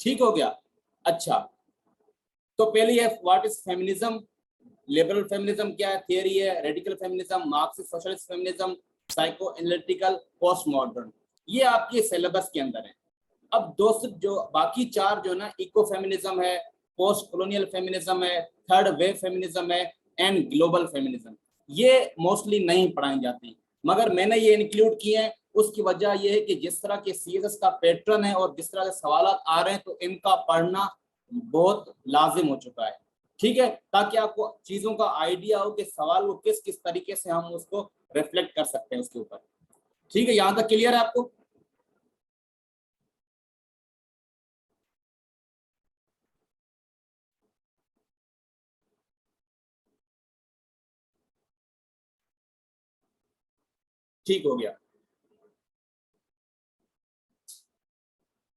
ठीक हो गया। अच्छा, तो पहले है what is feminism, liberal feminism क्या है, थियरी है, radical feminism, Marxist socialist feminism, psycho analytical, post modern, ये आपके सिलेबस के अंदर है। अब दोस्त जो बाकी चार जो ना, इको फेमिनिज्म है, पोस्ट कॉलोनियल फेमिनिज्म है, थर्ड वेव फेमिनिज्म है एंड ग्लोबल फेमिनिज्म, ये मोस्टली नहीं पढ़ाई जाती, मगर मैंने ये इंक्लूड किए हैं। उसकी वजह ये है कि जिस तरह के सीएसएस का पैटर्न है और जिस तरह के सवाल आ रहे हैं, तो इनका पढ़ना बहुत लाजिम हो चुका है। ठीक है, ताकि आपको चीजों का आइडिया हो कि सवाल को किस किस तरीके से हम उसको रिफ्लेक्ट कर सकते हैं उसके ऊपर। ठीक है, यहां तक क्लियर है आपको? ठीक हो गया।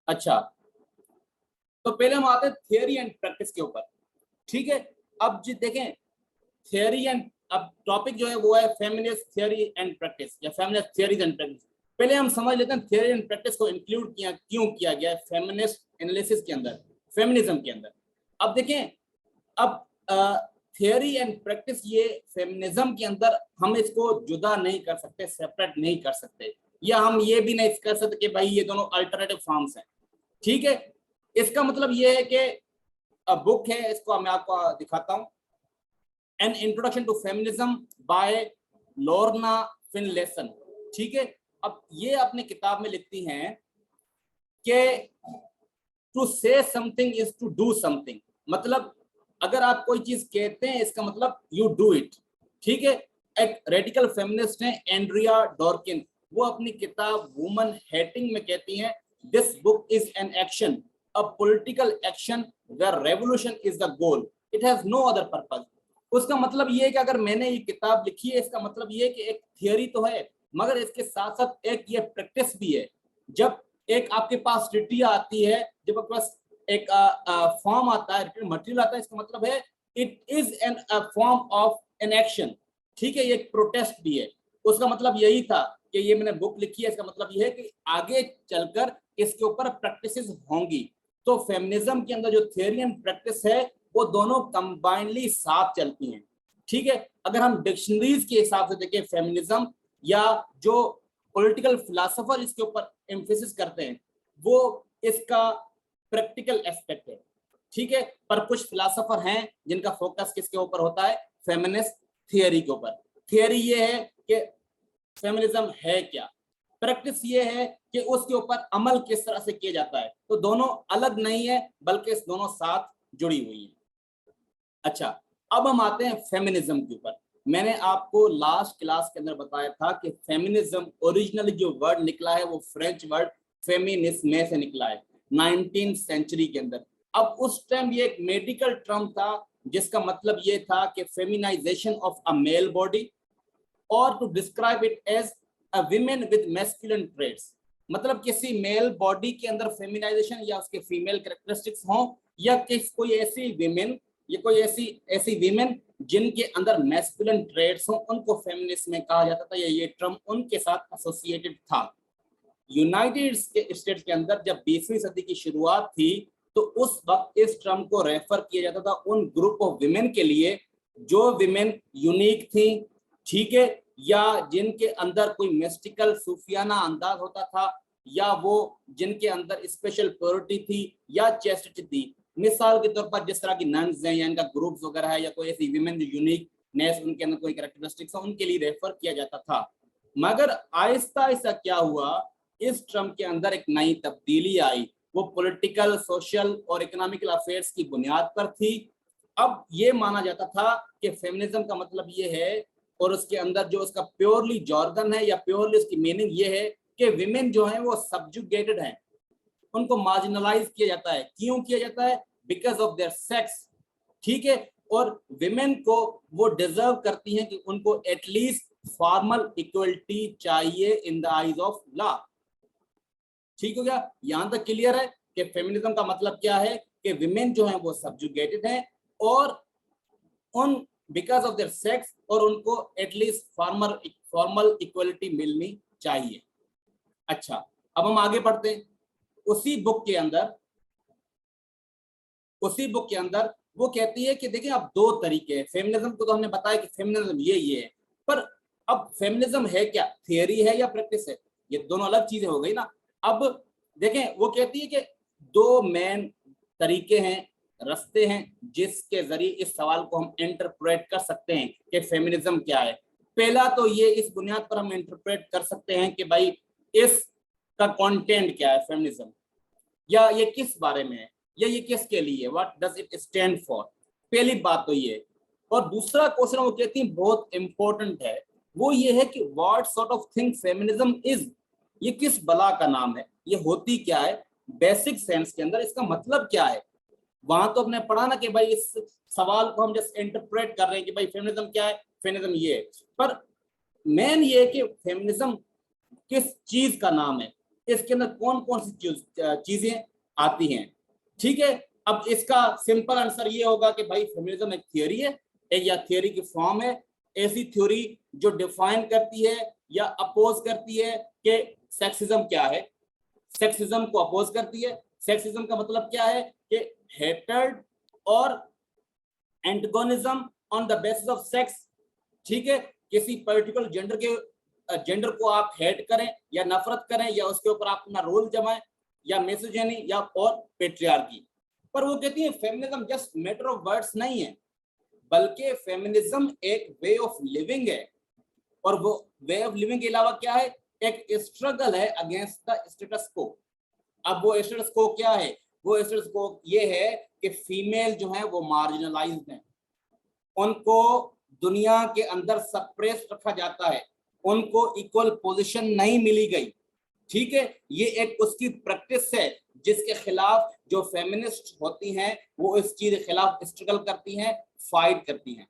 अच्छा, तो पहले हम आते हैं थियरी एंड प्रैक्टिस के ऊपर। ठीक है, अब जी देखें, थियरी एंड, अब टॉपिक जो है वो है फेमिनिस्ट थियरी एंड प्रैक्टिस या फेमिनिस्ट थियरीज एंड प्रैक्टिस। पहले हम समझ लेते हैं थियरी एंड प्रैक्टिस को इंक्लूड किया क्यों किया गया है फेमिनिस्ट एनालिसिस के अंदर, फेमिनिज्म के अंदर। अब देखें, अब थियरी एंड प्रैक्टिस ये फेमिनिज्म के अंदर हम इसको जुदा नहीं कर सकते, सेपरेट नहीं कर सकते, या हम ये भी नहीं कर सकते कि भाई ये दोनों अल्टरनेटिव फॉर्म्स हैं। ठीक है, इसका मतलब ये है कि बुक है, इसको मैं आपको दिखाता हूं, an introduction to feminism by Lorna Finlayson. ठीक है, अब ये अपनी किताब में लिखती हैं कि to say something is to do something, मतलब अगर आप कोई चीज कहते हैं इसका मतलब यू डू इट। ठीक है, एक रेडिकल फेमिनिस्ट है एंड्रिया डॉर्किन, वो अपनी किताब वुमन हेटिंग में कहती हैं this book is an action, a political action where revolution is the goal, it has no other purpose. उसका मतलब ये है कि अगर मैंने ये किताब लिखी है, इसका मतलब ये है कि एक थियरी तो है, मगर इसके साथ साथ एक ये प्रैक्टिस भी है। जब एक आपके पास ट्रिटिया आती है, जब आपके पास एक फॉर्म आता है, मटेरियल आता है, इसका मतलब है it is an form of an action. ठीक है, ये एक प्रोटेस्ट भी है। उसका मतलब यही था कि ये मैंने बुक लिखी है, इसका मतलब ये है कि आगे चलकर इसके ऊपर प्रैक्टिसेस होंगी। तो फेमिनिज्म के अंदर जो थियरी एंड प्रैक्टिस है, वो दोनों कंबाइनली साथ चलती हैं। ठीक है, अगर हम डिक्शनरीज के हिसाब से देखें फेमिनिज्म, या जो पॉलिटिकल फिलोसोफर इसके ऊपर एम्फेसिस करते हैं, वो इसका प्रैक्टिकल एस्पेक्ट है। ठीक है, पर कुछ फिलोसोफर हैं जिनका फोकस किसके ऊपर होता है, फेमिनिस्ट थियरी के ऊपर। थियरी ये है कि फेमिनिज्म है क्या, प्रैक्टिस ये है कि उसके ऊपर अमल किस तरह से किया जाता है। तो दोनों अलग नहीं है, बल्कि इस दोनों साथ जुड़ी हुई है। अच्छा, अब हम आते हैं फेमिनिज्म के ऊपर। मैंने आपको लास्ट क्लास के अंदर बताया था कि फेमिनिज्म ओरिजिनली जो वर्ड निकला है वो फ्रेंच वर्ड फेमिनिस्ट में से निकला है 19th सेंचुरी के अंदर। अब उस टाइम ये एक मेडिकल टर्म था, जिसका मतलब ये था कि feminization of a male body, और to describe it as a women with masculine traits, मतलब किसी मेल बॉडी के अंदर फेमिनाइजेशन या उसके फीमेल कैरेक्टरिस्टिक्स हो, या किस कोई ऐसी विमेन, ये कोई ऐसी ऐसी विमेन जिनके अंदर मैस्कुलिन ट्रेट्स हो, उनको फेमिनिस्ट में कहा जाता था, या ये टर्म उनके साथ एसोसिएटेड था। यूनाइटेड स्टेट्स के अंदर जब 20वीं सदी की शुरुआत थी, तो उस वक्त इस टर्म को रेफर किया जाता था उन ग्रुप ऑफ विमेन के लिए जो विमेन यूनिक थी, ठीक है, या जिनके अंदर कोई मिस्टिकल सूफियाना अंदाज होता था, या वो जिनके अंदर स्पेशल प्योरिटी थी या चेस्टिटी थी। मिसाल के तौर पर जिस तरह की नन्स हैं या इनका ग्रुप्स वगैरह है, या कोई ऐसी विमेन जो यूनिकनेस उनके अंदर कोई कैरेक्टरिस्टिक्स हो, उनके लिए रेफर किया जाता था। मगर आहिस्ता आहिस्ता क्या हुआ, इस टर्म के अंदर एक नई तब्दीली आई, वो पॉलिटिकल, सोशल और इकोनॉमिकल अफेयर्स की बुनियाद पर थी। अब ये माना जाता था कि फेमिनिज्म का मतलब ये है, और उसके अंदर जो उसका प्योरली जॉर्गन है या प्योरली उसकी मीनिंग ये है कि विमेन जो है वो सब्जुगेटेड हैं, उनको मार्जिनलाइज किया जाता है। क्यों किया जाता है? Because of their sex. ठीक है, और विमेन को वो डिजर्व करती हैं कि उनको एटलीस्ट फॉर्मल इक्वलिटी चाहिए in the eyes of law. ठीक हो गया, यहां तक क्लियर है कि फेमिनिज्म का मतलब क्या है, कि विमेन जो है वो सब्जुगेटेड है, और उन बिकॉज ऑफ देयर सेक्स, और उनको एटलीस्ट फॉर्मल इक्वलिटी मिलनी चाहिए। अच्छा, अब हम आगे बढ़ते हैं। उसी बुक के अंदर उसी बुक के अंदर वो कहती है कि देखिए अब दो तरीके हैं फेमिनिज्म को, तो हमने बताया कि फेमिनिज्म ये है, पर अब फेमिनिज्म है क्या, थियरी है या प्रैक्टिस है, ये दोनों अलग चीजें हो गई ना। अब देखें वो कहती है कि दो मेन तरीके हैं, रास्ते हैं जिसके जरिए इस सवाल को हम इंटरप्रेट कर सकते हैं कि फेमिनिज्म क्या है। पहला तो ये इस बुनियाद पर हम इंटरप्रेट कर सकते हैं कि भाई इसका कंटेंट क्या है फेमिनिज्म, या ये किस बारे में है, या ये किसके लिए है, what does it stand for. पहली बात तो ये। और दूसरा क्वेश्चन वो कहती है बहुत इंपॉर्टेंट है, वो ये है कि what sort of thing feminism is, ये किस बला का नाम है, ये होती क्या है बेसिक सेंस के अंदर, इसका मतलब क्या है। वहां तो हमने पढ़ा ना कि भाई इस सवाल को हम जस्ट इंटरप्रेट कर रहे हैं कि भाई फेमिनिज्म क्या है, फेमिनिज्म ये है, पर मेन ये है कि फेमिनिज्म किस चीज का नाम है, इसके अंदर कौन कौन सी चीजें आती हैं। ठीक है, अब इसका सिंपल आंसर ये होगा कि भाई फेमिनिज्म एक थियोरी है, एक या थियोरी की फॉर्म है, ऐसी थ्योरी जो डिफाइन करती है या अपोज करती है कि सेक्सिज्म क्या है, सेक्सिज्म को अपोज करती है। सेक्सिज्म का मतलब क्या है कि हेटर्ड और antagonism on the basis of sex. ठीक है, किसी पर्टिकुलर जेंडर को आप हेट करें या नफरत करें या उसके ऊपर आप अपना रोल जमाएं, या मिसोजिनी या और पेट्रियार्की। पर वो कहती है feminism just matter of words नहीं है, बल्कि फेमिनिज्म एक वे ऑफ लिविंग है। और वो वे ऑफ लिविंग के अलावा क्या है, एक स्ट्रगल है अगेंस्ट द स्टेटस को। अब वो स्टेटस को क्या है, वो स्टेटस को ये है कि फीमेल जो है वो मार्जिनलाइज्ड हैं, उनको दुनिया के अंदर सप्रेस रखा जाता है, उनको इक्वल पोजीशन नहीं मिली गई। ठीक है, ये एक उसकी प्रैक्टिस है जिसके खिलाफ जो फेमिनिस्ट होती हैं वो इस चीज के खिलाफ स्ट्रगल करती हैं, फाइट करती हैं।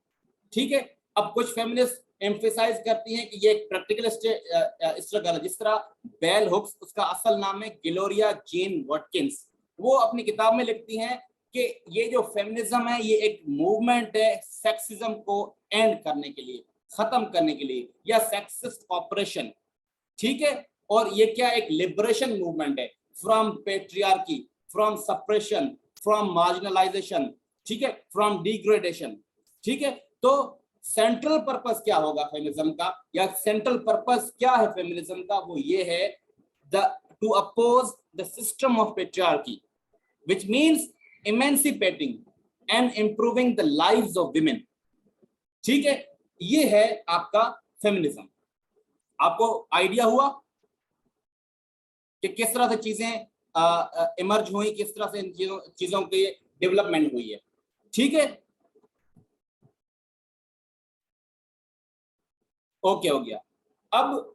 ठीक है, अब कुछ फेमिनिस्ट एम्फेसाइज करती हैं कि ये एक प्रैक्टिकल स्ट्रगल है, जिस तरह बेल हुक्स, उसका असल नाम है ग्लोरिया जेन वाटकिंस, वो अपनी किताब में लिखती हैं कि ये जो फेमिनिज्म है ये एक मूवमेंट है सेक्सिज्म को एंड करने के लिए, खत्म करने के लिए, या सेक्सिस्ट ऑपरेशन। ठीक है, और ये क्या एक लिबरेशन मूवमेंट है from patriarchy, from suppression, from marginalisation, ठीक है, फ्रॉम डिग्रेडेशन। ठीक है, तो सेंट्रल पर्पस क्या होगा फेमिनिज्म का, या सेंट्रल पर्पस क्या है फेमिनिज्म का, वो ये है to oppose the system of patriarchy which means emancipating and improving the lives of women। ठीक है, ये है आपका फेमिनिज्म। आपको आइडिया हुआ कि किस तरह से चीजें इमर्ज हुई, किस तरह से इन चीजों की डेवलपमेंट हुई है। ठीक है, ओके हो गया। अब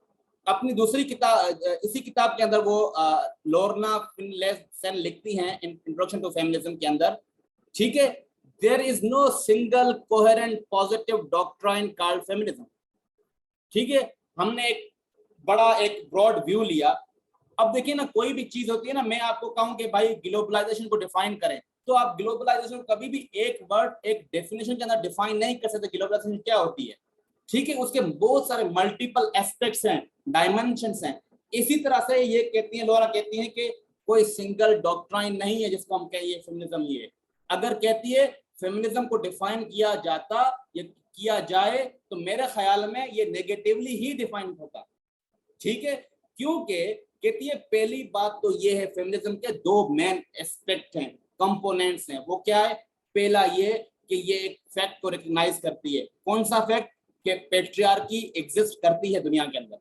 अपनी दूसरी किताब, इसी किताब के अंदर वो लोर्ना फिनलेसन लिखती हैं इंट्रोडक्शन टू फेमिनिज्म के अंदर। ठीक है, there is no single coherent positive doctrine called feminism. ठीक है, हमने एक बड़ा एक ब्रॉड व्यू लिया। अब देखिए ना, कोई भी चीज होती है ना, मैं आपको कहूं कि भाई ग्लोबलाइजेशन को डिफाइन करें, तो आप ग्लोबलाइजेशन कभी भी एक वर्ड एक डेफिनेशन के अंदर डिफाइन नहीं कर सकते ग्लोबलाइजेशन क्या होती है। ठीक है, उसके बहुत सारे मल्टीपल एस्पेक्ट्स हैं, डायमेंशंस हैं। इसी तरह से ये कहती हैं, लोरा कहती हैं कि कोई सिंगल डॉक्ट्राइन नहीं है जिसको हम कहिए फेमिनिज्म ये। अगर कहती है फेमिनिज्म को डिफाइन किया जाता या किया जाए तो मेरे ख्याल में ये नेगेटिवली ही डिफाइन होता। ठीक है, क्योंकि कहती है पहली बात तो ये है फेमिनिज्म के दो मेन एस्पेक्ट हैं, कंपोनेंट्स हैं। वो क्या है, पहला ये कि ये एक फैक्ट को रिकॉग्नाइज करती है। कौन सा फैक्ट, कि पेट्रियार्की एग्जिस्ट करती है दुनिया के अंदर।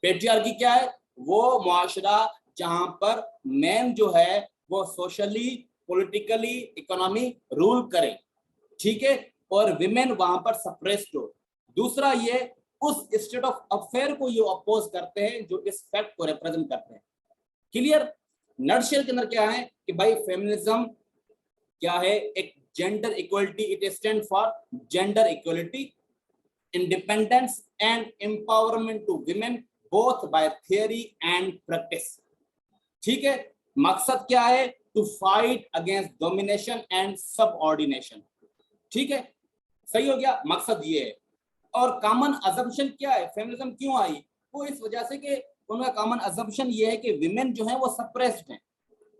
पेट्रियार्की क्या है, वो मुआशरा जहां पर मैन जो है वो सोशली, पॉलिटिकली, इकोनॉमी रूल करे। ठीक है, और विमेन वहां पर सप्रेस्ड हो। दूसरा ये उस स्टेट ऑफ अफेयर को ये अपोज करते हैं जो इस फैक्ट को रिप्रेजेंट करते हैं। क्लियर, नटशेल के अंदर क्या है कि भाई फेमिनिज्म क्या है, एक gender equality, it stand for gender equality, independence and empowerment to women both by theory and practice। ठीक है, मकसद क्या है, to fight against domination and subordination। ठीक है, सही हो गया, मकसद ये है। और कॉमन अजम्पशन क्या है, फेमिनिज्म क्यों आई, वो इस वजह से कि उनका कॉमन अजम्पशन ये है कि विमेन जो है वो सप्रेस्ड हैं।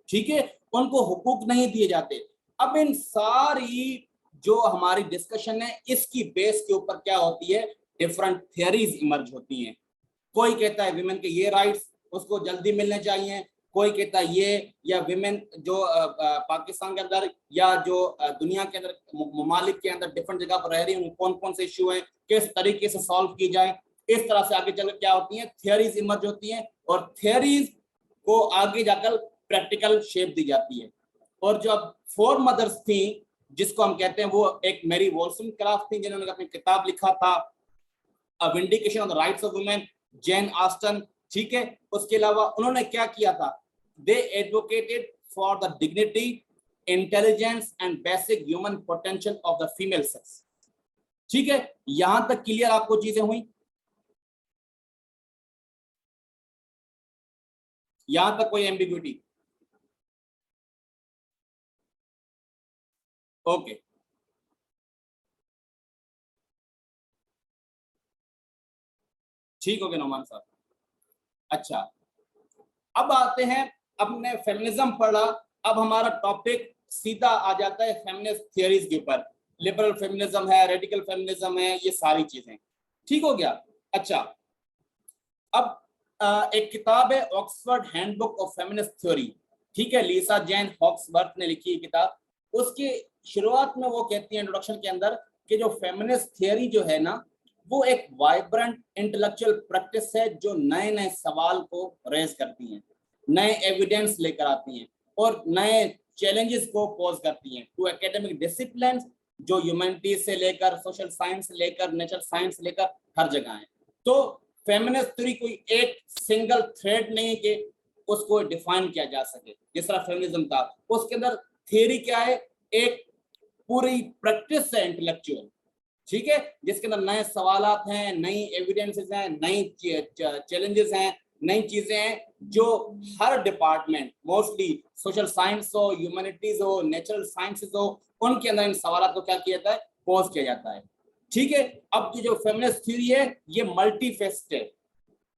ठीक है, उनको हुकूक नहीं दिए जाते। अब इन सारी जो हमारी डिस्कशन है इसकी बेस के ऊपर क्या होती है, डिफरेंट थियरीज इमर्ज होती हैं। कोई कहता है विमेन के ये राइट्स उसको जल्दी मिलने चाहिए, कोई कहता है ये, या विमेन जो पाकिस्तान के अंदर या जो दुनिया के अंदर ममालिक के अंदर डिफरेंट जगह पर रह रही है, कौन कौन से इश्यू हैं, किस तरीके से सॉल्व की जाए। इस तरह से आगे चलकर क्या होती है, थियरीज इमर्ज होती हैं, और थियरीज को आगे जाकर प्रैक्टिकल शेप दी जाती है। और जो अब 4 मदर्स थी जिसको हम कहते हैं, वो एक मेरी वॉल्सनक्राफ्ट थी जिन्होंने अपनी किताब लिखा था a vindication of the rights of women, Jane Austen, ठीक है। उसके अलावा उन्होंने क्या किया था, they advocated for the dignity, intelligence and basic human potential of the female sex, ठीक है। यहां तक क्लियर आपको चीजें हुई, यहां तक कोई एम्बिग्युइटी? ओके, ठीक हो गया नौमान साहब। अच्छा, अब आते हैं, अब हमने फेमिनिज्म पढ़ा, अब हमारा टॉपिक सीधा आ जाता है फेमिनिस्ट थियरीज के ऊपर। लिबरल फेमिनिज्म है, रेडिकल फेमिनिज्म है, ये सारी चीजें, ठीक हो गया। अच्छा, अब एक किताब है Oxford handbook of feminist theory, ठीक है, लीसा जैन हॉक्सवर्थ ने लिखी है किताब। उसकी शुरुआत में वो कहती है इंट्रोडक्शन के अंदर कि जो फेमिनिस्ट थियरी जो है ना, वो एक वाइब्रेंट इंटेलेक्चुअल प्रैक्टिस है जो नए नए सवाल को रेज करती हैं, नए एविडेंस लेकर आती हैं और नए चैलेंजेस को पोज करती हैं टू एकेडमिक डिसिप्लिन, जो ह्यूमैनिटीज से लेकर सोशल साइंस से लेकर नेचर साइंस लेकर हर जगह है। तो फेमिनिस्ट थ्योरी कोई एक सिंगल थ्रेड नहीं है कि उसको डिफाइन किया जा सके, जिस तरह फेमिनिज्म था उसके अंदर थियरी क्या है, एक पूरी प्रैक्टिस है इंटेलेक्चुअल, ठीक है, जिसके अंदर नए सवालात हैं, नई एविडेंसेस हैं, नई चैलेंजेस हैं, नई चीजें हैं जो हर डिपार्टमेंट, मोस्टली सोशल साइंस हो, ह्यूमैनिटीज हो, नेचुरल साइंसेस हो, उनके अंदर इन सवालों को क्या किया जाता है, पोज किया जाता है, ठीक है। अब ये जो फेमिनिस्ट थ्योरी है ये मल्टी फेस्टेड,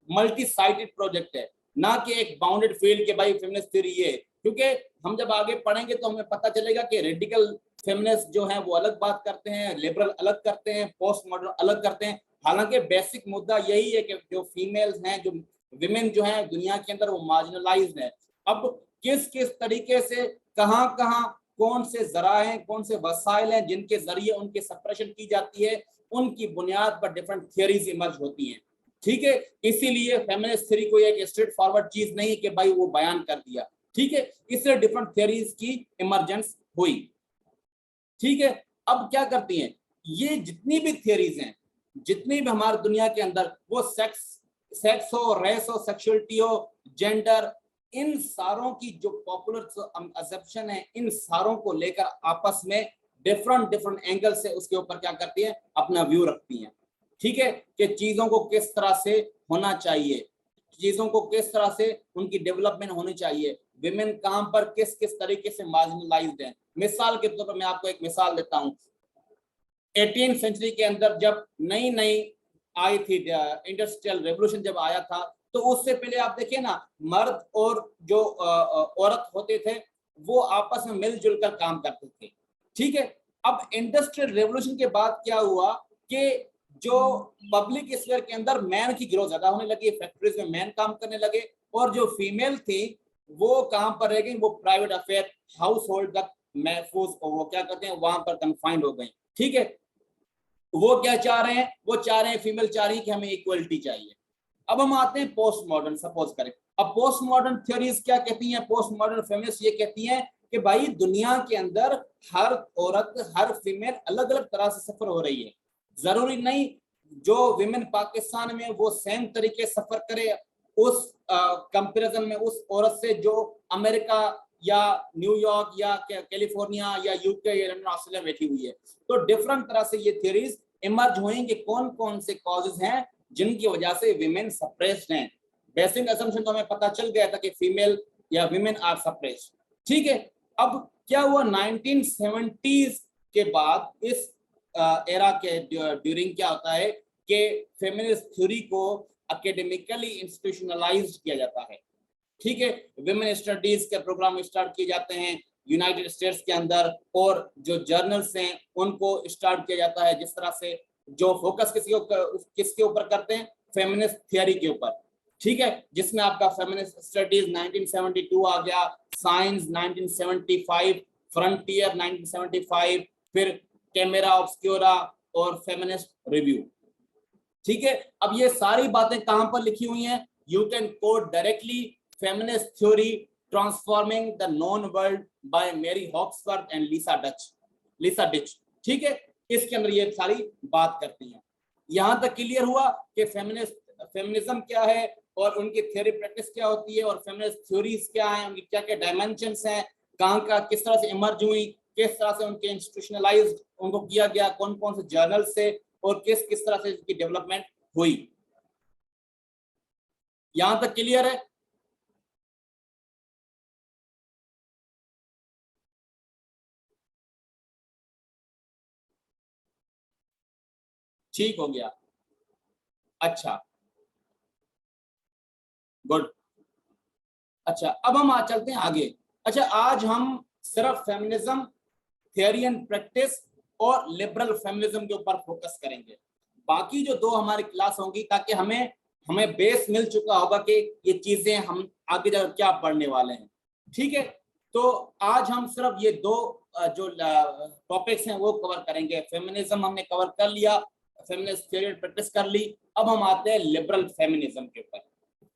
मल्टी साइटेड प्रोजेक्ट है, ना कि एक बाउंडेड फील्ड के भाई फेमिनिस्ट थ्योरी ये, क्योंकि हम जब आगे पढ़ेंगे तो हमें पता चलेगा कि रेडिकल फेमिनिस्ट जो है वो अलग बात करते हैं, लिबरल अलग करते हैं, पोस्ट मॉडर्न अलग करते हैं। हालांकि बेसिक मुद्दा यही है कि जो फीमेल्स हैं, जो विमेन जो है दुनिया के अंदर वो मार्जिनलाइज्ड है। अब किस किस तरीके से कहां कहां कौन से जरा हैं, कौन से वसाइल हैं जिनके जरिए उनकी सप्रेशन की जाती है, उनकी बुनियाद पर डिफरेंट थियरीज इमर्ज होती हैं, ठीक है। इसीलिए फेमिनिस्ट थ्योरी कोई एक स्ट्रेट फॉरवर्ड चीज नहीं कि भाई वो बयान कर दिया, ठीक है, इसलिए डिफरेंट थियरीज की इमर्जेंस हुई, ठीक है। अब क्या करती हैं ये जितनी भी थियरीज हैं, जितनी भी हमारी दुनिया के अंदर, वो सेक्स हो, रेस हो, सेक्सुअलिटी हो, जेंडर, इन सारों की जो पॉपुलर असेप्शन है, इन सारों को लेकर आपस में डिफरेंट डिफरेंट एंगल से उसके ऊपर क्या करती है, अपना व्यू रखती हैं, ठीक है, कि चीजों को किस तरह से होना चाहिए, चीजों को किस तरह से उनकी डेवलपमेंट होनी चाहिए, विमेन काम पर किस किस तरीके से मार्जिनलाइज्ड हैं। मिसाल के तौर पर मैं आपको एक मिसाल देता हूं, 18वीं सेंचुरी के अंदर जब नई नई आई थी, इंडस्ट्रियल रेवोल्यूशन जब आया था, तो उससे पहले आप देखिए ना, मर्द और जो औरत होते थे वो आपस में मिलजुल कर काम करते थे, ठीक है। अब इंडस्ट्रियल रेवोल्यूशन के बाद क्या हुआ कि जो पब्लिक स्फीयर के अंदर मैन की ग्रोथ ज्यादा होने लगी, फैक्ट्रीज में मैन काम करने लगे, और जो फीमेल थी वो काम पर रह गई, वो प्राइवेट अफेयर, हाउस होल्ड तक महफूज, वो क्या करते हैं वहां पर कन्फाइंड हो गई, ठीक है। वो क्या चाह रहे हैं, वो चाह रहे हैं, फीमेल चाह रही है कि हमें इक्वलिटी चाहिए। अब हम आते हैं पोस्ट मॉडर्न, सपोज करें, अब पोस्ट मॉडर्न थ्योरीज क्या कहती हैं, पोस्ट मॉडर्न फेमिनिस्ट ये कहती हैं कि भाई दुनिया के अंदर हर औरत, हर फीमेल अलग अलग तरह से सफर हो रही है, जरूरी नहीं जो विमेन पाकिस्तान में वो सेम तरीके सफर करे उस कंपैरिजन में उस औरत से जो अमेरिका या न्यूयॉर्क या कैलिफोर्निया या यूके या लंदन ऑस्ट्रेलिया बैठी हुई है। तो डिफरेंट तरह से ये थ्योरीज इमर्ज हुई कि कौन कौन से कॉजेज हैं जिनकी वजह से विमेन सप्रेस्ड हैं। बेसिक असम्पशन तो हमें पता चल गया था कि फीमेल या विमेन आर सप्रेस्ड, ठीक है। अब क्या हुआ 1970s के बाद, इस एरा के ड्यूरिंग क्या होता है कि फेमिनिस्ट थ्योरी को एकेडमिकली इंस्टीट्यूशनलाइज्ड किया जाता है, ठीक है। विमेन स्टडीज के प्रोग्राम स्टार्ट किए जाते हैं, यूनाइटेड स्टेट्स के अंदर, और जो जर्नल्स हैं उनको स्टार्ट किया जाता है जिस तरह से, जो फोकस किसके ऊपर करते हैं, फेमिनिस्ट थियरी के ऊपर, ठीक है, जिसमें आपका फेमिनिस्ट स्टडीज 1972 आ गया, साइंस 1975, फ्रंटियर 1975, फिर कैमेरा ऑब्सक्यूरा और फेमिनिस्ट रिव्यू, ठीक है। अब ये सारी बातें कहां पर लिखी हुई हैं, you can quote directly feminist theory transforming the known world by Mary Hawkesworth and Lisa Disch, ठीक है, इसके अंदर ये सारी बात करती हैं। यहां तक क्लियर हुआ कि फेमिनिज्म क्या है और उनकी थ्योरी प्रैक्टिस क्या होती है, और फेमिनिस्ट थ्योरीज क्या हैं, उनकी क्या क्या डायमेंशंस हैं, कहां का किस तरह से इमर्ज हुई, किस तरह से उनके इंस्टीट्यूशनलाइज्ड उनको किया गया, कौन कौन से जर्नल से, और किस किस तरह से इसकी डेवलपमेंट हुई। यहां तक क्लियर है? ठीक हो गया, अच्छा, गुड। अच्छा, अब हम आ चलते हैं आगे। अच्छा, आज हम सिर्फ फेमिनिज्म थियरी एंड प्रैक्टिस और लिबरल फेमिनिज्म के ऊपर फोकस करेंगे। बाकी जो दो हमारी क्लास होंगी, ताकि हमें बेस मिल चुका होगा कि ये चीजें हम आगे जाकर क्या पढ़ने वाले हैं, ठीक है। तो आज हम सिर्फ ये दो जो टॉपिक्स हैं वो कवर करेंगे। फेमिनिज्म हमने कवर कर लिया, फेमिनिस्ट थियरी एंड प्रैक्टिस कर ली, अब हम आते हैं लिबरल फेमिनिज्म के ऊपर,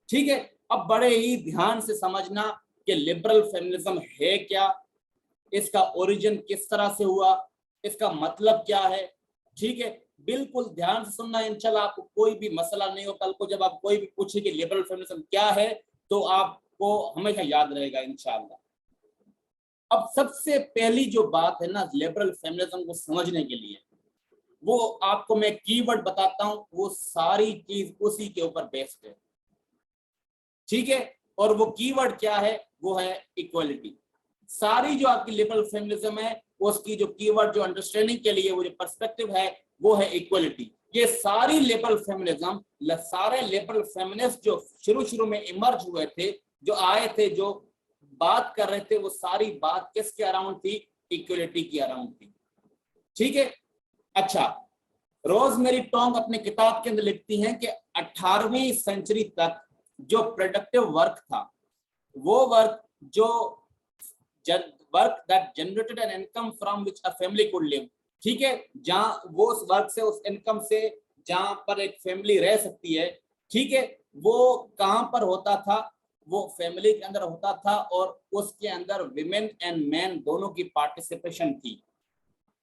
ठीक है। अब बड़े ही ध्यान से समझना कि लिबरल फेमिनिज्म है क्या, इसका ओरिजिन किस तरह से हुआ, इसका मतलब क्या है, ठीक है। बिल्कुल ध्यान से सुनना, इंशाल्लाह आपको कोई भी मसला नहीं हो। कल को जब आप कोई भी पूछे कि लिबरल फेमिनिज्म क्या है, तो आपको हमेशा याद रहेगा इंशाल्लाह। अब सबसे पहली जो बात है ना लिबरल फेमिनिज्म को समझने के लिए, वो आपको मैं कीवर्ड बताता हूं, वो सारी चीज उसी के ऊपर बेस्ड है, ठीक है। और वो कीवर्ड क्या है, वो है इक्वलिटी। सारी जो आपकी लिबरल फेमिनिज्म है, उसकी जो कीवर्ड, जो अंडरस्टैंडिंग के लिए वो जो पर्सपेक्टिव है, वो है इक्वलिटी। ये सारी लिबरल फेमिनिज्म, सारे लिबरल फेमिनिस्ट जो शुरू में इमर्ज हुए थे, जो आए थे, जो बात कर रहे थे, वो सारी बात किसके अराउंड थी, इक्वलिटी की अराउंड थी, ठीक है। अच्छा, रोजमेरी टोंग अपने किताब के अंदर लिखती हैं कि 18वीं सेंचुरी तक जो प्रोडक्टिव वर्क था, वो वर्क जो work that generated an income from which a family could live, ठीक है, जहां वो उस वर्क से, उस इनकम से जहां पर एक फैमिली रह सकती है, ठीक है, वो कहां पर होता था, वो फैमिली के अंदर होता था, और उसके अंदर विमेन एंड मैन दोनों की पार्टिसिपेशन थी।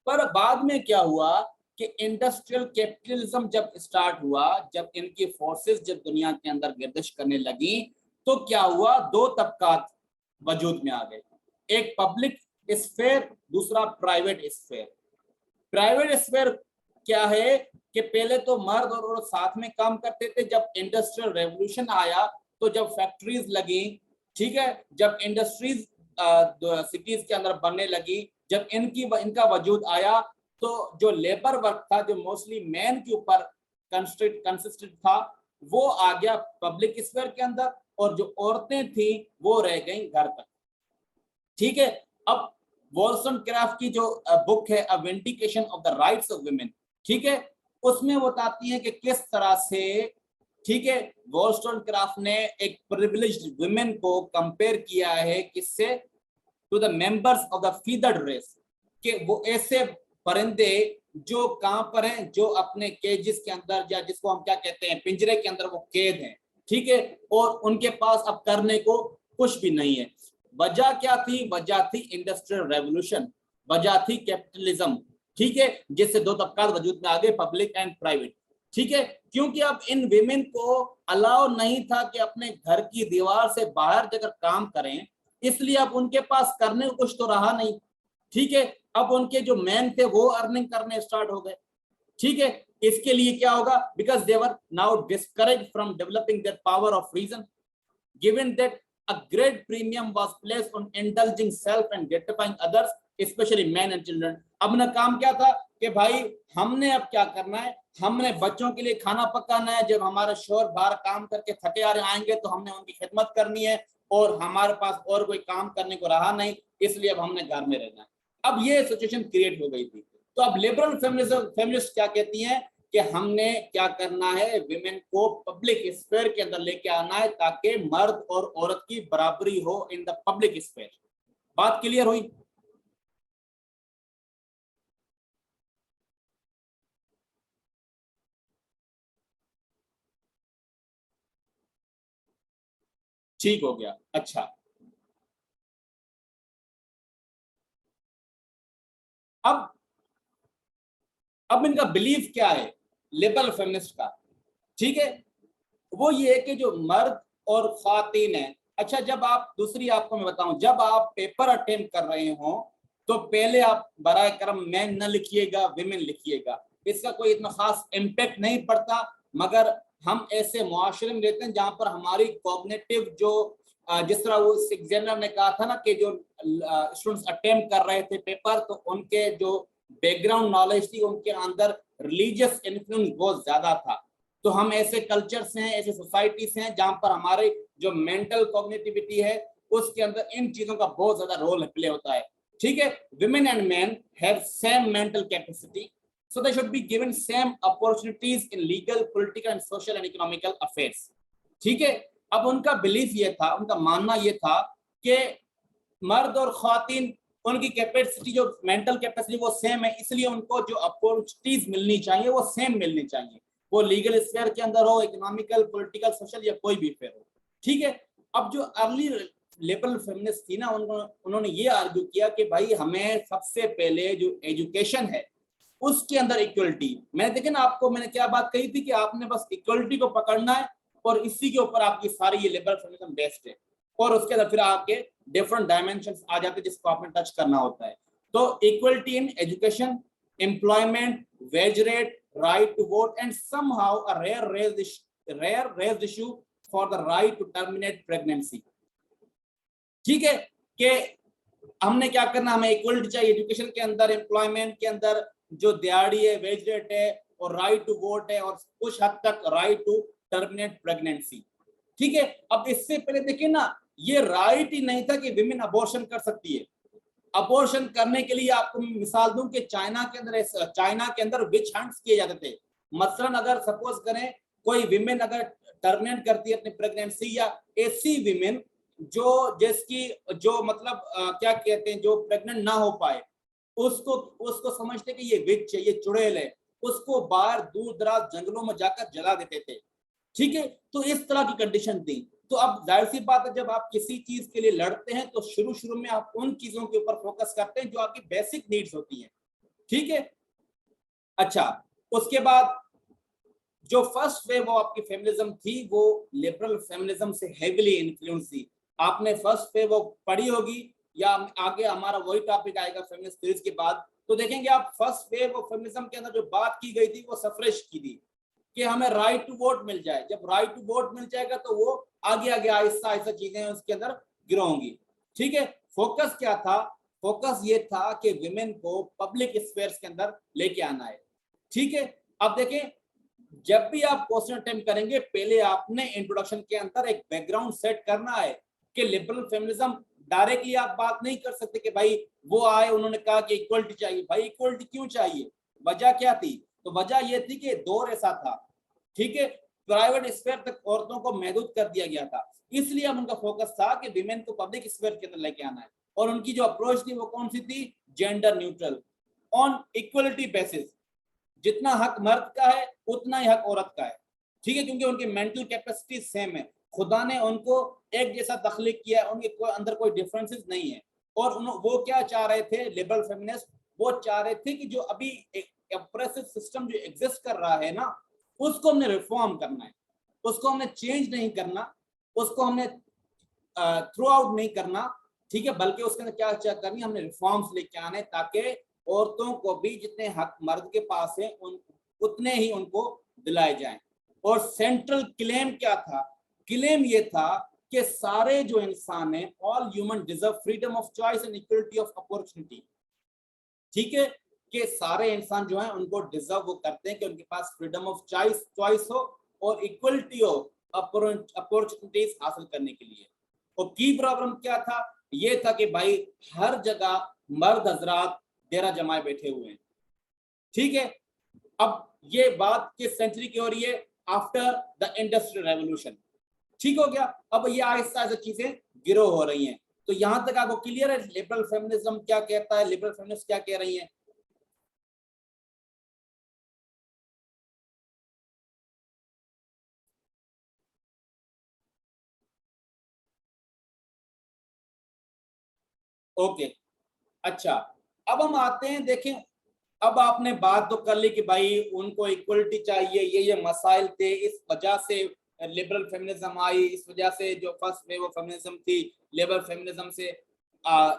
पर बाद में क्या हुआ कि इंडस्ट्रियल कैपिटलिज्म जब स्टार्ट हुआ, जब इनकी फोर्सेस जब दुनिया के अंदर गर्दिश करने लगी, तो क्या हुआ, दो तबकात वजूद में आ गए, एक पब्लिक स्फेयर, दूसरा प्राइवेट स्फेयर। प्राइवेट स्फेयर क्या है कि पहले तो मर्द और औरत साथ में काम करते थे। जब इंडस्ट्रियल रेवोल्यूशन आया, तो जब फैक्ट्रीज लगी, ठीक है, जब इंडस्ट्रीज सिटीज के अंदर बनने लगी, जब इनका वजूद आया, तो जो लेबर वर्क था, जो मोस्टली मैन के ऊपर कंसिस्टेड था, वो आ गया पब्लिक स्फीयर के अंदर, और जो औरतें थी वो रह गई घर तक, ठीक है। अब वॉलस्टोनक्राफ्ट की जो बुक है a vindication of the rights of women, ठीक है, उसमें बताती है कि किस तरह से, ठीक है, वॉलस्टोनक्राफ्ट ने एक प्रिविलेज्ड वुमेन को कंपेयर किया है किससे, to the members of the feathered race, कि वो ऐसे परिंदे जो कहां पर हैं, जो अपने केजेस के अंदर, या जिसको हम क्या कहते हैं, पिंजरे के अंदर वो कैद हैं, ठीक है, और उनके पास अब करने को कुछ भी नहीं है। वजह क्या थी, वजह थी इंडस्ट्रियल रेवोल्यूशन, वजह थी कैपिटलिज्म, ठीक है, जिससे दो तबकात वजूद में आ गए, पब्लिक एंड प्राइवेट, ठीक है। क्योंकि अब इन विमेन को अलाउ नहीं था कि अपने घर की दीवार से बाहर जाकर काम करें, इसलिए अब उनके पास करने को कुछ तो रहा नहीं, ठीक है। अब उनके जो मैन थे वो अर्निंग करने स्टार्ट हो गए, ठीक है। इसके लिए क्या होगा, because they were now discourage from developing their power of reason, given that a great premium was placed on indulging self and gratifying others, especially men and children। अब ना काम क्या था कि भाई हमने अब क्या करना है, हमने बच्चों के लिए खाना पकाना है, जब हमारे शोहर बाहर काम करके थके आ रहे आएंगे तो हमने उनकी खिदमत करनी है, और हमारे पास और कोई काम करने को रहा नहीं, इसलिए अब हमने घर में रहना है। अब ये सिचुएशन क्रिएट हो गई थी। तो अब लिबरल फेमिनिस्ट क्या कहती हैं कि हमने क्या करना है, विमेन को पब्लिक स्फीयर के अंदर लेके आना है ताकि मर्द और औरत की बराबरी हो इन द पब्लिक स्फीयर। बात क्लियर हुई? ठीक हो गया। अच्छा, अब इनका बिलीफ क्या है लिबरल फेमिनिस्ट का? ठीक है, वो ये है कि जो मर्द और खातिन है, अच्छा जब आप, दूसरी आपको मैं बताऊं, जब आप पेपर अटेम्प्ट कर रहे हो तो पहले आप बराए करम मैन न लिखिएगा, विमेन लिखिएगा। इसका कोई इतना खास इम्पैक्ट नहीं पड़ता, मगर हम ऐसे मुआशरे में रहते हैं जहां पर हमारी कॉग्निटिव जो जिस तरह वो एग्जामिनर ने कहा था ना कि जो स्टूडेंट्स अटेम्प्ट कर रहे थे पेपर, तो उनके जो बैकग्राउंड नॉलेज थी उनके अंदर रिलीजियस इन्फ्लुएंस बहुत ज्यादा था। तो हम ऐसे कल्चर्स हैं, ऐसे सोसाइटीज हैं जहां पर हमारे जो मेंटल कॉग्निटिविटी है उसके अंदर इन चीजों का बहुत ज्यादा रोल प्ले होता है। ठीक है, women and man have same mental capacity, so they should be given same opportunities in legal, political and social and economical affairs। ठीक है, अब उनका बिलीफ ये था, उनका मानना ये था कि मर्द और खातिन उनकी कैपेसिटी, जो मेंटल कैपेसिटी वो सेम है, इसलिए उनको जो अपॉर्चुनिटीज मिलनी चाहिए वो सेम मिलनी चाहिए, वो लीगल स्फीयर के अंदर हो, इकोनॉमिकल, पॉलिटिकल, सोशल या कोई भी फेयर हो। ठीक है, अब जो अर्ली लिबरल फेमिनिस्ट थी ना, उन्होंने ये आर्ग्यू किया कि भाई हमें सबसे पहले जो एजुकेशन है उसके अंदर इक्वलिटी, मैंने देखे ना आपको, मैंने क्या बात कही थी कि आपने बस इक्वलिटी को पकड़ना है और इसी के ऊपर आपकी सारी ये लिबरल फेमिनिज्म बेस्ड है, और उसके अंदर फिर आपके डिफरेंट डायमेंशंस आ जाते हैं जिसको आपने टच करना होता है। तो equality in education, employment, wage rate, right to vote and somehow a rare raised issue for the right to terminate pregnancy। ठीक है, कि हमने क्या करना, हमें इक्वलिटी चाहिए एजुकेशन के अंदर, एम्प्लॉयमेंट के अंदर, जो दिहाड़ी है, वेज रेट है, और राइट टू वोट है, और कुछ हद तक राइट टू टर्मिनेट प्रेगनेंसी। ठीक है, अब इससे पहले देखिए ना, ये राइट ही नहीं था कि विमेन अबॉर्शन कर सकती है। अबॉर्शन करने के लिए आपको मिसाल दूं कि चाइना के अंदर विच हंट्स किए जाते थे। मसलन अगर सपोज करें कोई विमेन अगर टर्मिनेट करती है अपनी प्रेगनेंसी, या ऐसी विमेन जिसकी जो मतलब क्या कहते हैं, जो प्रेग्नेंट ना हो पाए, उसको समझते कि ये विच है, ये चुड़ैल है, उसको बाहर दूर दराज जंगलों में जाकर जला देते थे। ठीक है, तो इस तरह की कंडीशन थी। तो अब जाहिर सी बात है, जब आप किसी चीज के लिए लड़ते हैं तो शुरू में आप उन चीजों के ऊपर फोकस करते हैं जो आपकी बेसिक नीड्स होती हैं। ठीक है, अच्छा, उसके बाद जो फर्स्ट वेव वो आपकी फेमिनिज्म थी, वो लिबरल फेमिनिज्म से हेवीली इन्फ्लुएंस थी। आपने फर्स्ट वेव वो पढ़ी होगी, या आगे हमारा वही टॉपिक आएगा फेमिनिस्ट सीरीज के बाद, तो देखेंगे आप फर्स्ट वेव ऑफ फेमिनिज्म के अंदर जो बात की गई थी वो सफरेश की थी कि हमें राइट टू वोट मिल जाए। जब राइट टू वोट मिल जाएगा तो वो आगे आगे आहिस्ता आहिस्ता चीजें उसके अंदर ग्रो होंगी। ठीक है, फोकस क्या था? फोकस ये था कि विमेन को पब्लिक स्फेयर्स के अंदर लेके आना है। ठीक है, अब देखें, जब भी आप क्वेश्चन अटेम्प्ट करेंगे, पहले आपने इंट्रोडक्शन के अंदर एक बैकग्राउंड सेट करना है कि लिबरल फेमिनिज्म डायरेक्टली आप बात नहीं कर सकते कि भाई वो आए, उन्होंने कहा कि इक्वलिटी चाहिए। भाई इक्वलिटी क्यों चाहिए? वजह क्या थी? तो वजह ये थी कि दौर ऐसा था, ठीक है, प्राइवेट स्फीयर तक औरतों को महदूद कर दिया गया था, इसलिए अब उनका फोकस था कि विमेन को पब्लिक स्फीयर के अंदर लेके आना है। और उनकी जो अप्रोच थी वो कौन सी थी? Gender neutral, on equality basis, जितना हक मर्द का है उतना ही हक औरत का है। ठीक है, क्योंकि उनकी मेंटल कैपेसिटी सेम है, खुदा ने उनको एक जैसा तख्लीक किया है, उनके अंदर कोई डिफरेंसेस नहीं है। और वो क्या चाह रहे थे लिबरल फेमिनिस्ट? वो चाह रहे थे कि जो अभी एक ऑप्रेसिव सिस्टम जो एग्जिस्ट कर रहा है ना, उसको हमने रिफॉर्म करना है, उसको हमने चेंज नहीं करना, उसको हमने थ्रू आउट नहीं करना। ठीक है, बल्कि उसके अंदर क्या करनी, हमने रिफॉर्म्स लेके आने ताकि औरतों को भी जितने हक मर्द के पास है उतने ही उनको दिलाए जाएं। और सेंट्रल क्लेम क्या था? क्लेम ये था कि सारे जो इंसान हैं, all human deserve freedom of choice and equality of opportunity. ठीक है, कि सारे इंसान जो हैं उनको डिजर्व वो करते हैं कि उनके पास फ्रीडम ऑफ चॉइस हो और इक्वलिटी हो अपॉर्चुनिटीज हासिल करने के लिए। और की प्रॉब्लम क्या था, ये था कि भाई हर जगह मर्द हजरात डेरा जमाए बैठे हुए हैं। ठीक है, अब ये बात किस सेंचुरी की हो रही है, आफ्टर द इंडस्ट्रियल रेवोल्यूशन। ठीक हो गया, अब ये आहिस्ता आहिस्ता चीजें गिरो हो रही हैं। तो यहां तक आपको क्लियर है लिबरल फेमिनिज्म क्या कहता है, लिबरल फेमिनिस्ट क्या कह रही है। ओके, अच्छा, अब हम आते हैं, देखें अब आपने बात तो कर ली कि भाई उनको इक्वलिटी चाहिए, ये मसाइल थे, इस वजह से लिबरल फेमिनिज्म आई, इस वजह से जो फर्स्ट वेव ऑफ फेमिनिज्म थी लिबरल फेमिनिज्म से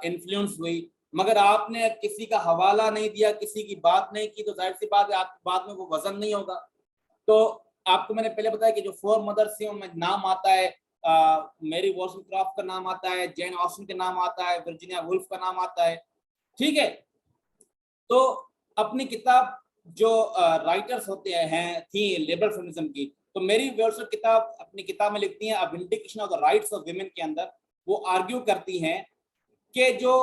इन्फ्लुएंस हुई। मगर आपने किसी का हवाला नहीं दिया, किसी की बात नहीं की, तो जाहिर सी बात है आपकी बात में वो वजन नहीं होगा। तो आपको मैंने पहले बताया कि जो फोर मदर्स हैं उनमें नाम आता है, मेरी वॉल्सनक्राफ्ट का नाम आता है, जेन ऑस्टिन का नाम आता है, वर्जीनिया वुल्फ का नाम आता है। ठीक है, तो अपनी किताब जो राइटर्स होते हैं थी लिबरल फेमिनिज्म की, तो मेरी वर्सर किताब अपनी किताब में लिखती हैं a vindication of the rights of women के अंदर वो आर्ग्यू करती हैं कि जो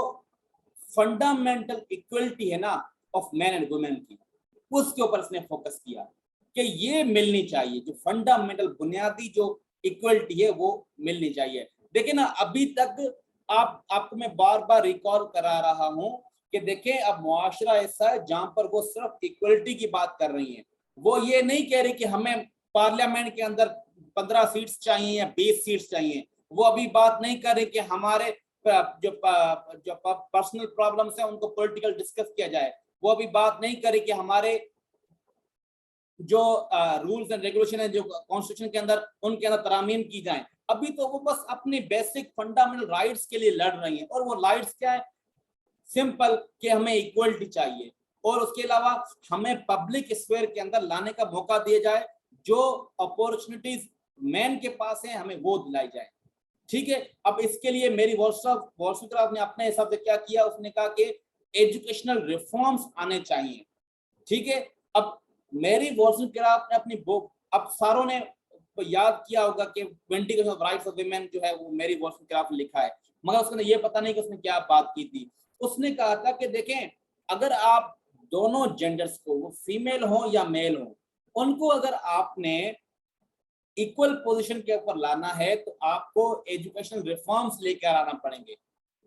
फंडामेंटल इक्वलिटी है ना ऑफ मैन एंड वुमेन की, उसके ऊपर इसने फोकस किया कि ये मिलनी चाहिए, जो फंडामेंटल बुनियादी जो इक्वलिटी है वो मिलनी चाहिए। देखिए ना, अभी तक आपको मैं बार बार रिकॉल करा रहा हूं कि देखें अब मुआशरा ऐसा है जहां पर वो सिर्फ इक्वलिटी की बात कर रही है, वो ये नहीं कह रही कि हमें पार्लियामेंट के अंदर 15 सीट्स चाहिए या 20 सीट्स चाहिए। वो अभी बात नहीं कर रही कि हमारे जो पर्सनल प्रॉब्लम्स है उनको पॉलिटिकल डिस्कस किया जाए। वो अभी बात नहीं करी कि हमारे जो रूल्स एंड रेगुलेशन है जो कॉन्स्टिट्यूशन के अंदर उनके अंदर तरामीम की जाए। अभी तो वो बस अपने बेसिक फंडामेंटल राइट्स के लिए लड़ रही हैं, और वो राइट्स क्या है, सिंपल कि हमें इक्वलिटी चाहिए, और उसके अलावा हमें पब्लिक स्फीयर के अंदर लाने का मौका दिया जाए, जो अपॉर्चुनिटीज मैन के पास है हमें वो दिलाई जाए। ठीक है, अब इसके लिए मेरी वॉल्सनक्राफ्ट ने अपने हिसाब से क्या किया, उसने कहा कि एजुकेशनल रिफॉर्म्स आने चाहिए। ठीक है, अब मेरी वॉल्सनक्राफ्ट ने अपनी बुक, अब सारों ने याद किया होगा कि vindication of rights of women जो है वो मेरी वॉल्सनक्राफ्ट ने लिखा है, मगर उसने ये पता नहीं कि उसने क्या बात की थी। उसने कहा था कि देखें, अगर आप दोनों जेंडर्स को, वो फीमेल हो या मेल हो, उनको अगर आपने इक्वल पोजीशन के ऊपर लाना है तो आपको एजुकेशनल रिफॉर्म्स लेकर आना पड़ेंगे,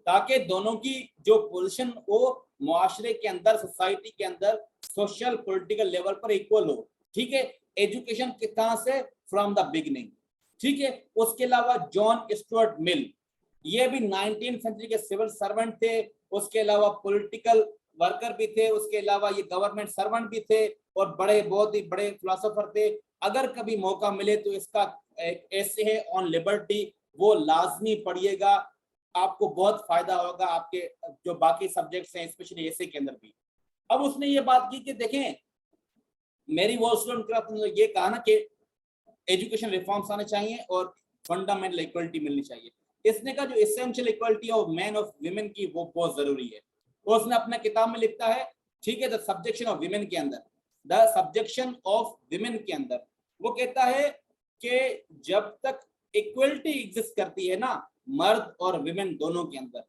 ताकि दोनों की जो पोजीशन वो मुआशरे के अंदर, सोसाइटी के अंदर, सोशल पॉलिटिकल लेवल पर इक्वल हो। ठीक है, एजुकेशन कितना से, फ्रॉम द बिगिनिंग। ठीक है, उसके अलावा जॉन स्टुअर्ट मिल, ये भी 19वीं सेंचुरी के सिविल सर्वेंट थे, उसके अलावा पॉलिटिकल वर्कर भी थे, उसके अलावा ये गवर्नमेंट सर्वेंट भी थे, और बड़े बहुत ही बड़े फिलोसोफर थे। अगर कभी मौका मिले तो इसका एक ऐसे है ऑन लिबर्टी, वो लाजमी पढ़िएगा, आपको बहुत फायदा होगा आपके जो बाकी सब्जेक्ट्स हैं, स्पेशली ऐसे के अंदर भी। अब उसने ये बात की कि देखें, मेरी वॉल्सनक्राफ्ट ने ये कहा ना कि एजुकेशन रिफॉर्म्स आने चाहिए और फंडामेंटल इक्वलिटी मिलनी चाहिए। इसने कहा जो essential equality of man of women की वो बहुत जरूरी है। तो उसने अपने किताब में लिखता है, ठीक है, द सब्जेक्शन ऑफ विमेन के अंदर, द सब्जेक्शन ऑफ विमेन के अंदर वो कहता है कि जब तक इक्वलिटी एग्जिस्ट करती है ना मर्द और विमेन दोनों के अंदर,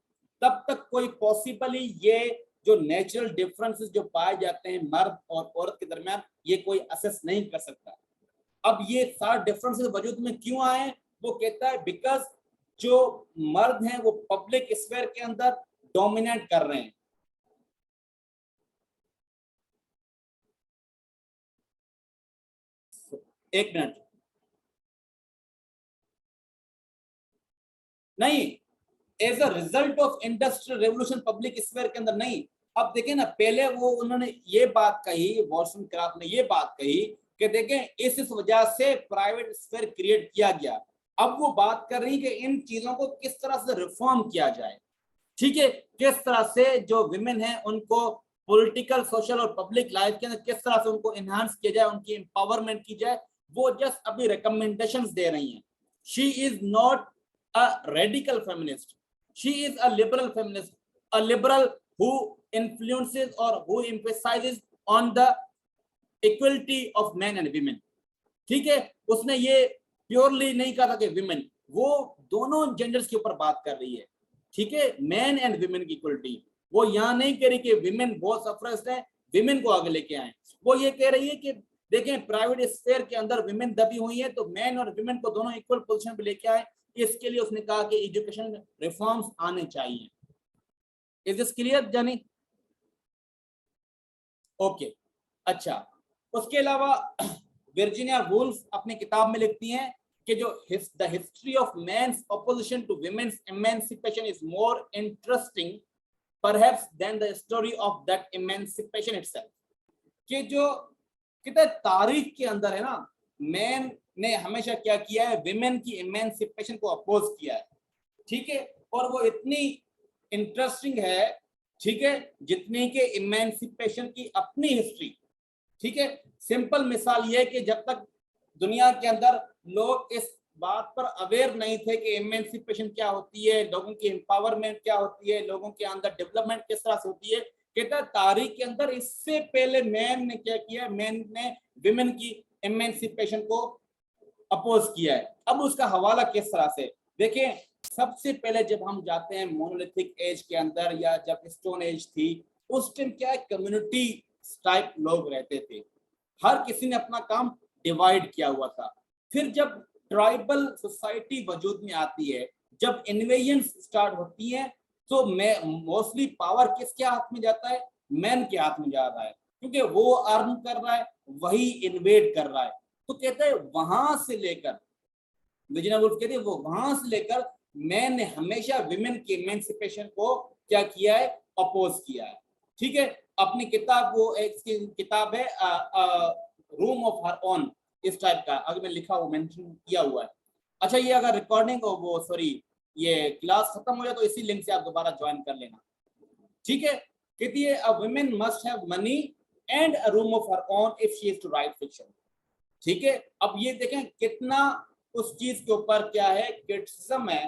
तब तक कोई पॉसिबली ये जो नेचुरल डिफरेंसेस जो पाए जाते हैं मर्द और औरत के दरमियान, ये कोई असेस नहीं कर सकता। अब ये सारे डिफरेंसेस वजूद में क्यों आए, वो कहता है बिकॉज जो मर्द हैं वो पब्लिक स्फीयर के अंदर डोमिनेट कर रहे हैं। एक मिनट, नहीं, as a result of industrial revolution public sphere के अंदर नहीं। अब देखें ना, पहले वो उन्होंने ये बात कही, वॉल्सनक्राफ्ट ने ये बात कही कि देखें इस वजह से प्राइवेट स्फीयर क्रिएट किया गया। अब वो बात कर रही कि इन चीजों को किस तरह से रिफॉर्म किया जाए। ठीक है, किस तरह से जो विमेन है उनको पॉलिटिकल, सोशल और पब्लिक लाइफ के अंदर किस तरह से उनको एनहांस किया जाए, उनकी एम्पावरमेंट की जाए, वो जस्ट अभी रिकमेंडेशंस दे रही हैं। She is not a radical feminist, she is a liberal feminist, a liberal who influences or who emphasizes on the equality of men and women। ठीक है, उसने ये प्योरली नहीं कहा था कि विमेन, वो दोनों जेंडर्स के ऊपर बात कर रही है, ठीक है, मैन एंड विमेन की इक्वलिटी। वो यहाँ नहीं कह रही कि विमेन बहुत सफरेस्ट है, विमेन को आगे लेके आए। वो ये कह रही है कि देखें प्राइवेट स्फीयर के अंदर विमेन दबी हुई है, तो मैन और विमेन को दोनों इक्वल पोजीशन पे लेके आए। इसके लिए उसने कहा कि एजुकेशन रिफॉर्म्स आने चाहिए। इज दिस क्लियर जानी? ओके, अच्छा। उसके अलावा वर्जीनिया वुल्फ अपनी किताब में लिखती हैं कि जो the history of men's opposition to women's emancipation is more interesting perhaps than the story of that emancipation itself. कि जो कितने तारीख के अंदर है ना, मैन ने हमेशा क्या किया है, विमेन की एमेंसिपेशन को अपोज किया है, ठीक है, और वो इतनी इंटरेस्टिंग है, ठीक है, जितनी के इमेंसिपेशन की अपनी हिस्ट्री, ठीक है। सिंपल मिसाल ये है कि जब तक दुनिया के अंदर लोग इस बात पर अवेयर नहीं थे कि इमेंसिपेशन क्या होती है, लोगों की एम्पावरमेंट क्या होती है, लोगों के अंदर डेवलपमेंट किस तरह से होती है, कहता तारीख के अंदर इससे पहले मैन ने क्या किया, मैन ने विमेन की इमेंसिपेशन को अपोज किया है। अब उसका हवाला किस तरह से देखें, सबसे पहले जब हम जाते हैं मोनोलिथिक एज के अंदर या जब स्टोन एज थी, उस टाइम क्या कम्युनिटी टाइप लोग रहते थे, हर किसी ने अपना काम डिवाइड किया हुआ था। फिर जब ट्राइबल सोसाइटी वजूद में आती है, जब इन्वेजन्स स्टार्ट होती है, तो मोस्टली पावर किसके हाथ में जाता है, मैन के हाथ में जा रहा है, क्योंकि वो अर्न कर रहा है, वही इन्वेड कर रहा है। तो कहते हैं वहां से लेकर, वर्जीनिया वुल्फ कहते हैं वो वहां से लेकर मैन ने हमेशा विमेन के इमेंसिपेशन को क्या किया है, अपोज किया है, ठीक है। अपनी किताब, वो एक किताब है रूम ऑफ हर ओन, इस टाइप का अगर मैं लिखा हुआ मेंशन किया हुआ है। अच्छा, ये अगर रिकॉर्डिंग वो सॉरी ये क्लास खत्म हो जाए तो इसी लिंक से आप दोबारा ज्वाइन कर लेना, ठीक है। कहती है a woman must have money and a room of her own if she is to write fiction, ठीक है। अब ये देखें कितना उस चीज के ऊपर क्या है, क्रिटिसिज्म है